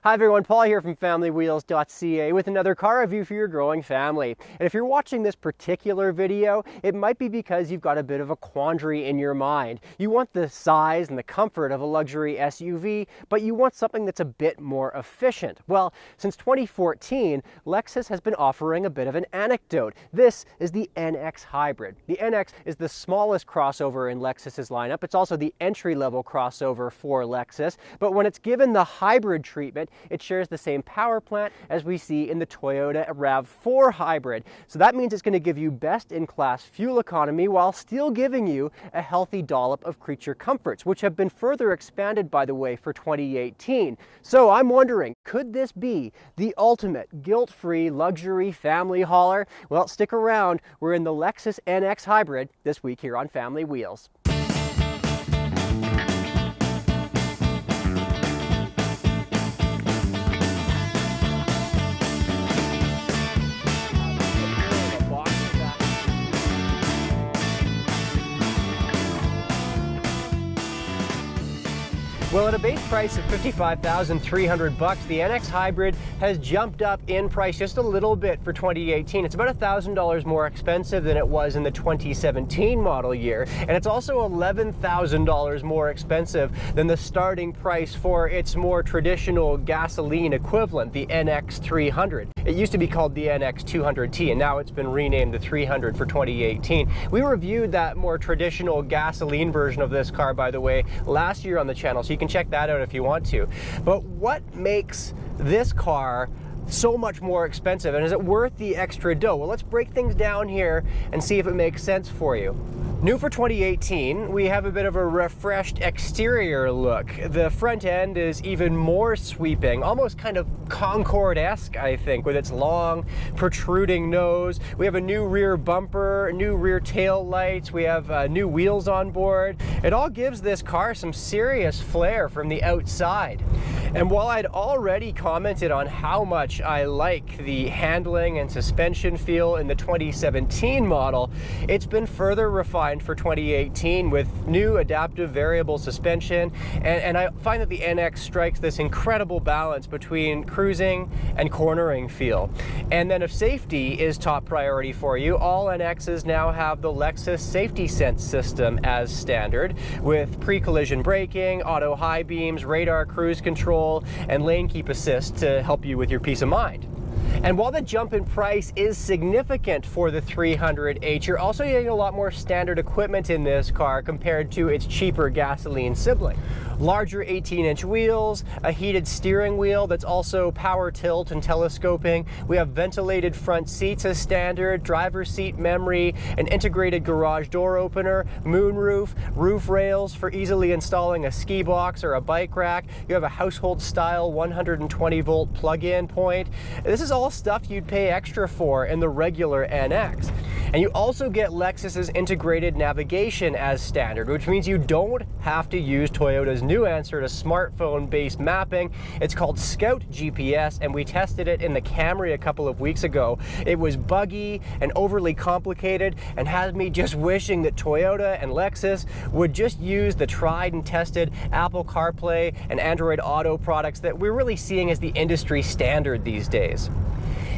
Hi everyone, Paul here from FamilyWheels.ca with another car review for your growing family. And if you're watching this particular video, it might be because you've got a bit of a quandary in your mind. You want the size and the comfort of a luxury SUV, but you want something that's a bit more efficient. Well, since 2014, Lexus has been offering a bit of an anecdote. This is the NX Hybrid. The NX is the smallest crossover in Lexus's lineup. It's also the entry-level crossover for Lexus, but when it's given the hybrid treatment, it shares the same power plant as we see in the Toyota RAV4 Hybrid. So that means it's going to give you best-in-class fuel economy while still giving you a healthy dollop of creature comforts, which have been further expanded, by the way, for 2018. So I'm wondering, could this be the ultimate guilt-free luxury family hauler? Well, stick around. We're in the Lexus NX Hybrid this week here on Family Wheels. Well, at a base price of $55,300, the NX Hybrid has jumped up in price just a little bit for 2018. It's about $1,000 more expensive than it was in the 2017 model year, and it's also $11,000 more expensive than the starting price for its more traditional gasoline equivalent, the NX 300. It used to be called the NX 200T, and now it's been renamed the 300 for 2018. We reviewed that more traditional gasoline version of this car, by the way, last year on the channel, so you can check that out if you want to. But what makes this car so much more expensive, and is it worth the extra dough? Well, let's break things down here and see if it makes sense for you. New for 2018, we have a bit of a refreshed exterior look. The front end is even more sweeping, almost kind of Concorde-esque, I think, with its long, protruding nose. We have a new rear bumper, new rear tail lights, we have new wheels on board. It all gives this car some serious flair from the outside. And while I'd already commented on how much I like the handling and suspension feel in the 2017 model, it's been further refined for 2018 with new adaptive variable suspension, and I find that the NX strikes this incredible balance between cruising and cornering feel. And then if safety is top priority for you, all NXs now have the Lexus Safety Sense system as standard, with pre-collision braking, auto high beams, radar cruise control, and lane keep assist to help you with your peace of mind. And while the jump in price is significant for the 300H, you're also getting a lot more standard equipment in this car compared to its cheaper gasoline sibling. Larger 18-inch wheels, a heated steering wheel that's also power tilt and telescoping. We have ventilated front seats as standard, driver's seat memory, an integrated garage door opener, moonroof, roof rails for easily installing a ski box or a bike rack. You have a household style 120-volt plug-in point. This is all stuff you'd pay extra for in the regular NX. And you also get Lexus's integrated navigation as standard, which means you don't have to use Toyota's new answer to smartphone-based mapping. It's called Scout GPS, and we tested it in the Camry a couple of weeks ago. It was buggy and overly complicated and had me just wishing that Toyota and Lexus would just use the tried and tested Apple CarPlay and Android Auto products that we're really seeing as the industry standard these days.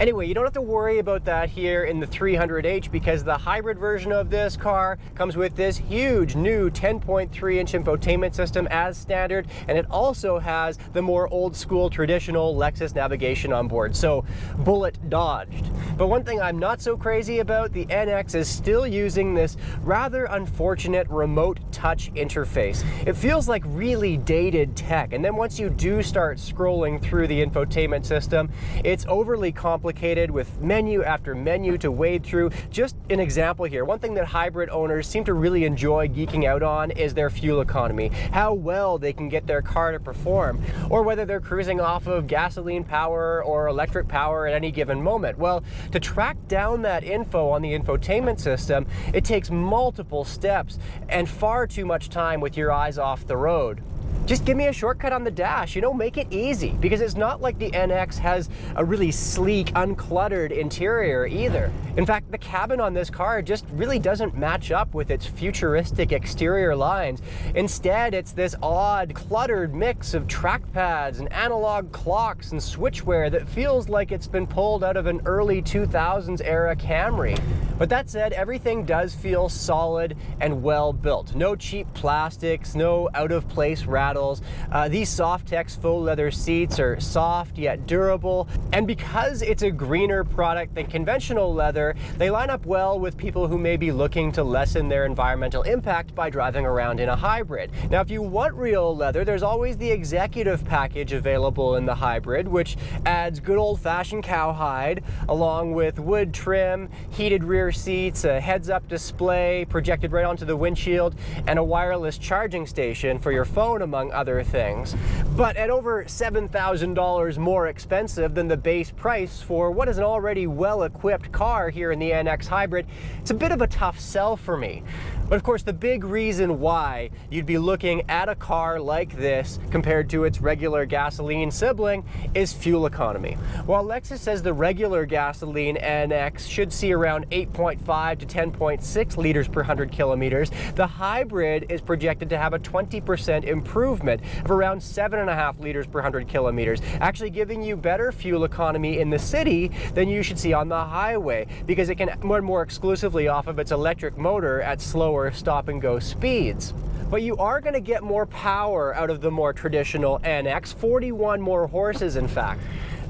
Anyway, you don't have to worry about that here in the 300H because the hybrid version of this car comes with this huge new 10.3-inch infotainment system as standard, and it also has the more old school traditional Lexus navigation on board, so bullet dodged. But one thing I'm not so crazy about, the NX is still using this rather unfortunate remote touch interface. It feels like really dated tech, and then once you do start scrolling through the infotainment system, it's overly complicated with menu after menu to wade through. Just an example here, one thing that hybrid owners seem to really enjoy geeking out on is their fuel economy, how well they can get their car to perform, or whether they're cruising off of gasoline power or electric power at any given moment. Well, to track down that info on the infotainment system, it takes multiple steps and far too much time with your eyes off the road. Just give me a shortcut on the dash, you know, make it easy, because it's not like the NX has a really sleek, uncluttered interior either. In fact, the cabin on this car just really doesn't match up with its futuristic exterior lines. Instead, it's this odd, cluttered mix of trackpads and analog clocks and switchware that feels like it's been pulled out of an early 2000s era Camry. But that said, everything does feel solid and well built. No cheap plastics, no out-of-place rattles. These Softex faux leather seats are soft yet durable. And because it's a greener product than conventional leather, they line up well with people who may be looking to lessen their environmental impact by driving around in a hybrid. Now, if you want real leather, there's always the executive package available in the hybrid, which adds good old-fashioned cowhide, along with wood trim, heated rear seats, a heads-up display projected right onto the windshield, and a wireless charging station for your phone, among other things. But at over $7,000 more expensive than the base price for what is an already well-equipped car here in the NX Hybrid, it's a bit of a tough sell for me. But of course, the big reason why you'd be looking at a car like this compared to its regular gasoline sibling is fuel economy. While Lexus says the regular gasoline NX should see around 8.5 to 10.6 liters per 100 kilometers, the hybrid is projected to have a 20% improvement of around 7.5 liters per 100 kilometers, actually giving you better fuel economy in the city than you should see on the highway, because it can run more exclusively off of its electric motor at slower stop-and-go speeds. But you are going to get more power out of the more traditional NX, 41 more horses in fact.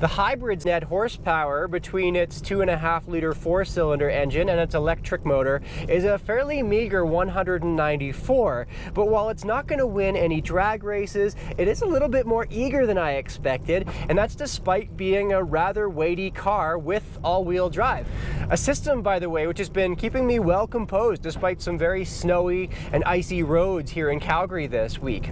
The hybrid's net horsepower between its 2.5-liter four-cylinder engine and its electric motor is a fairly meager 194, but while it's not going to win any drag races, it is a little bit more eager than I expected, and that's despite being a rather weighty car with all-wheel drive. A system, by the way, which has been keeping me well composed despite some very snowy and icy roads here in Calgary this week.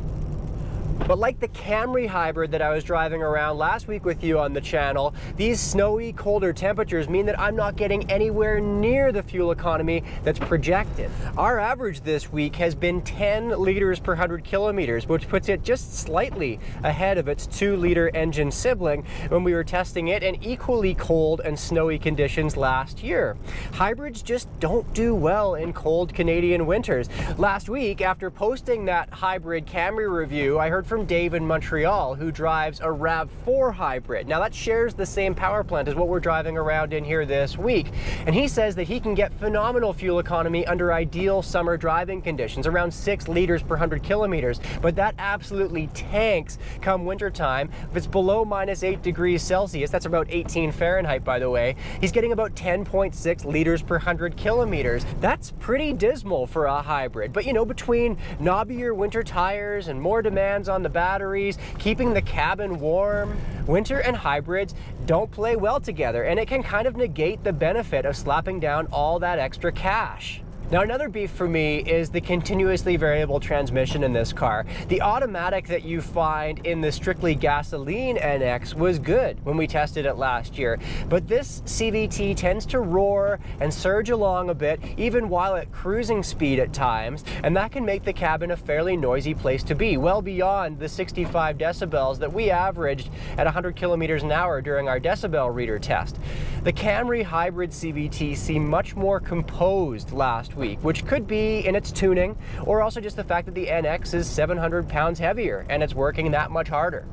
But like the Camry hybrid that I was driving around last week with you on the channel, these snowy, colder temperatures mean that I'm not getting anywhere near the fuel economy that's projected. Our average this week has been 10 liters per 100 kilometers, which puts it just slightly ahead of its 2-liter engine sibling when we were testing it in equally cold and snowy conditions last year. Hybrids just don't do well in cold Canadian winters. Last week, after posting that hybrid Camry review, I heard from Dave in Montreal, who drives a RAV4 hybrid. Now that shares the same power plant as what we're driving around in here this week. And he says that he can get phenomenal fuel economy under ideal summer driving conditions, around 6 liters per 100 kilometers. But that absolutely tanks come wintertime. If it's below -8 degrees Celsius, that's about 18 Fahrenheit, by the way, he's getting about 10.6 liters per 100 kilometers. That's pretty dismal for a hybrid. But you know, between knobbier winter tires and more demands on the batteries, keeping the cabin warm, winter and hybrids don't play well together, and it can kind of negate the benefit of slapping down all that extra cash. Now, another beef for me is the continuously variable transmission in this car. The automatic that you find in the strictly gasoline NX was good when we tested it last year, but this CVT tends to roar and surge along a bit, even while at cruising speed at times, and that can make the cabin a fairly noisy place to be, well beyond the 65 decibels that we averaged at 100 kilometers an hour during our decibel reader test. The Camry hybrid CVT seemed much more composed last week, which could be in its tuning, or also just the fact that the NX is 700 pounds heavier and it's working that much harder.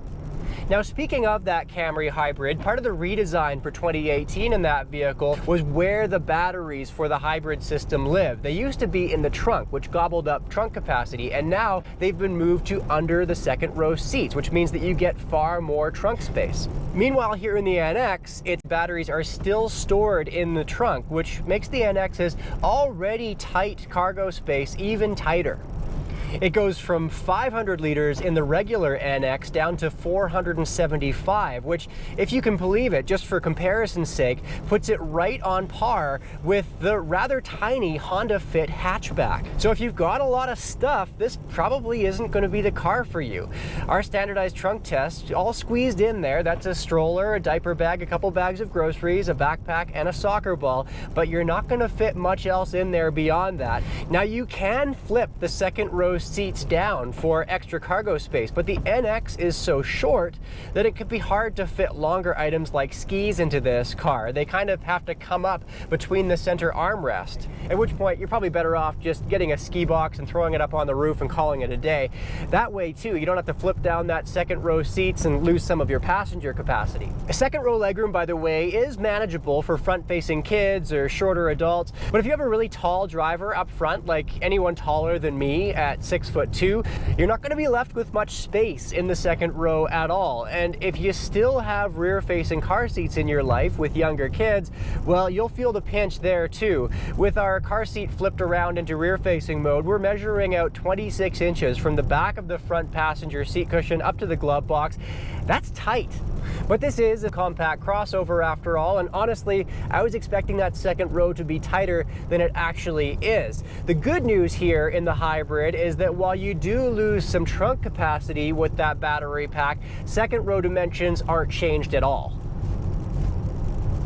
Now, speaking of that Camry hybrid, part of the redesign for 2018 in that vehicle was where the batteries for the hybrid system live. They used to be in the trunk, which gobbled up trunk capacity, and now they've been moved to under the second row seats, which means that you get far more trunk space. Meanwhile, here in the NX, its batteries are still stored in the trunk, which makes the NX's already tight cargo space even tighter. It goes from 500 liters in the regular NX down to 475, which, if you can believe it, just for comparison's sake, puts it right on par with the rather tiny Honda Fit hatchback. So if you've got a lot of stuff, this probably isn't going to be the car for you. Our standardized trunk test, all squeezed in there, that's a stroller, a diaper bag, a couple bags of groceries, a backpack, and a soccer ball, but you're not going to fit much else in there beyond that. Now, you can flip the second row row seats down for extra cargo space, but the NX is so short that it could be hard to fit longer items like skis into this car. They kind of have to come up between the center armrest, at which point you're probably better off just getting a ski box and throwing it up on the roof and calling it a day. That way too, you don't have to flip down that second row seats and lose some of your passenger capacity. A second row legroom, by the way, is manageable for front-facing kids or shorter adults, but if you have a really tall driver up front, like anyone taller than me at 6'2", you're not going to be left with much space in the second row at all. And if you still have rear-facing car seats in your life with younger kids, well, you'll feel the pinch there too. With our car seat flipped around into rear-facing mode, we're measuring out 26 inches from the back of the front passenger seat cushion up to the glove box. That's tight. But this is a compact crossover after all, and honestly, I was expecting that second row to be tighter than it actually is. The good news here in the hybrid is that while you do lose some trunk capacity with that battery pack, second row dimensions aren't changed at all.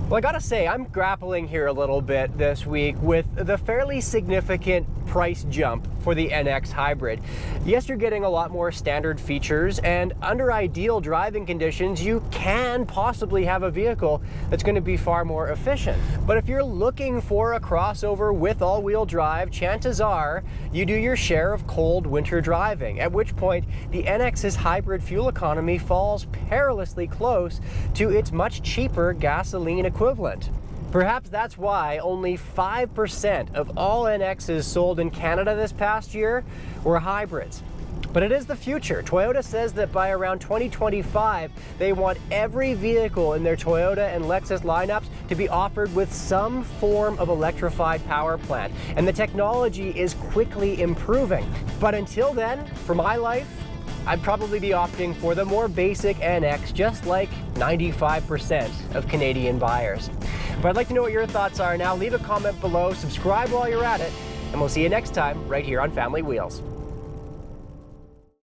Well, I gotta say, I'm grappling here a little bit this week with the fairly significant price jump for the NX hybrid. Yes, you're getting a lot more standard features, and under ideal driving conditions, you can possibly have a vehicle that's going to be far more efficient. But if you're looking for a crossover with all-wheel drive, chances are you do your share of cold winter driving, at which point the NX's hybrid fuel economy falls perilously close to its much cheaper gasoline equivalent. Perhaps that's why only 5% of all NXs sold in Canada this past year were hybrids. But it is the future. Toyota says that by around 2025, they want every vehicle in their Toyota and Lexus lineups to be offered with some form of electrified power plant. And the technology is quickly improving. But until then, for my life, I'd probably be opting for the more basic NX, just like 95% of Canadian buyers. But I'd like to know what your thoughts are now. Leave a comment below, subscribe while you're at it, and we'll see you next time right here on Family Wheels.